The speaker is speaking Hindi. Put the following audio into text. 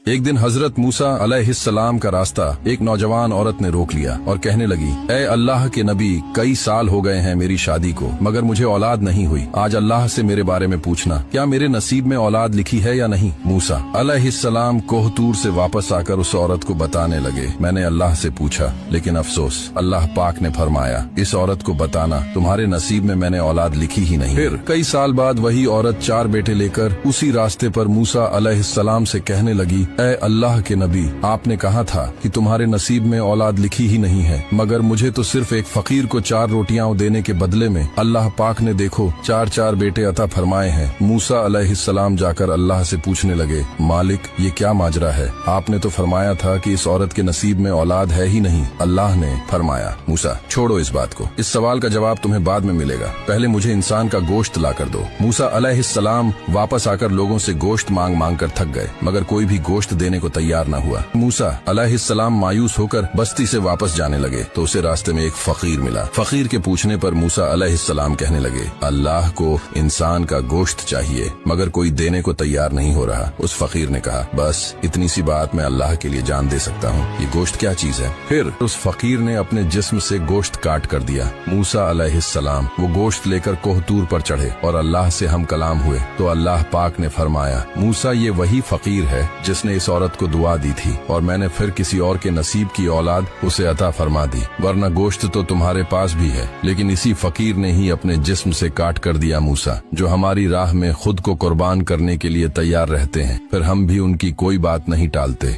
एक दिन हजरत मूसा अलैहिस्सलाम का रास्ता एक नौजवान औरत ने रोक लिया और कहने लगी, ए अल्लाह के नबी, कई साल हो गए हैं मेरी शादी को, मगर मुझे औलाद नहीं हुई। आज अल्लाह से मेरे बारे में पूछना, क्या मेरे नसीब में औलाद लिखी है या नहीं। मूसा अलैहिस्सलाम कोहतूर से वापस आकर उस औरत को बताने लगे, मैंने अल्लाह से पूछा, लेकिन अफसोस अल्लाह पाक ने फरमाया, इस औरत को बताना तुम्हारे नसीब में मैंने औलाद लिखी ही नहीं। फिर कई साल बाद वही औरत 4 बेटे लेकर उसी रास्ते पर मूसा अलैहिस्सलाम से कहने लगी, ऐ अल्लाह के नबी, आपने कहा था कि तुम्हारे नसीब में औलाद लिखी ही नहीं है, मगर मुझे तो सिर्फ एक फकीर को 4 रोटियां देने के बदले में अल्लाह पाक ने देखो 4 बेटे अता फरमाए हैं। मूसा अलैहिस्सलाम जाकर अल्लाह से पूछने लगे, मालिक ये क्या माजरा है, आपने तो फरमाया था कि इस औरत के नसीब में औलाद है ही नहीं। अल्लाह ने फरमाया, मूसा छोड़ो इस बात को, इस सवाल का जवाब तुम्हें बाद में मिलेगा, पहले मुझे इंसान का गोश्त ला कर दो। मूसा अलैहिस्सलाम वापस आकर लोगों से गोश्त मांग मांग कर थक गए, मगर कोई भी गोश्त देने को तैयार न हुआ। मूसा अलैहिस्सलाम मायूस होकर बस्ती से वापस जाने लगे तो उसे रास्ते में एक फकीर मिला। फकीर के पूछने पर मूसा अलैहिस्सलाम कहने लगे, अल्लाह को इंसान का गोश्त चाहिए, मगर कोई देने को तैयार नहीं हो रहा। उस फकीर ने कहा, बस इतनी सी बात मैं अल्लाह के लिए जान दे सकता हूँ, ये गोश्त क्या चीज है। फिर उस फकीर ने अपने जिस्म से गोश्त काट कर दिया। मूसा अलैहिस्सलाम वो गोश्त लेकर कोहतूर पर चढ़े और अल्लाह से हम कलाम हुए तो अल्लाह पाक ने फरमाया, मूसा ये वही फकीर है जिसने इस औरत को दुआ दी थी और मैंने फिर किसी और के नसीब की औलाद उसे अता फरमा दी, वरना गोश्त तो तुम्हारे पास भी है, लेकिन इसी फकीर ने ही अपने जिस्म से काट कर दिया। मूसा जो हमारी राह में खुद को कुर्बान करने के लिए तैयार रहते हैं, फिर हम भी उनकी कोई बात नहीं टालते।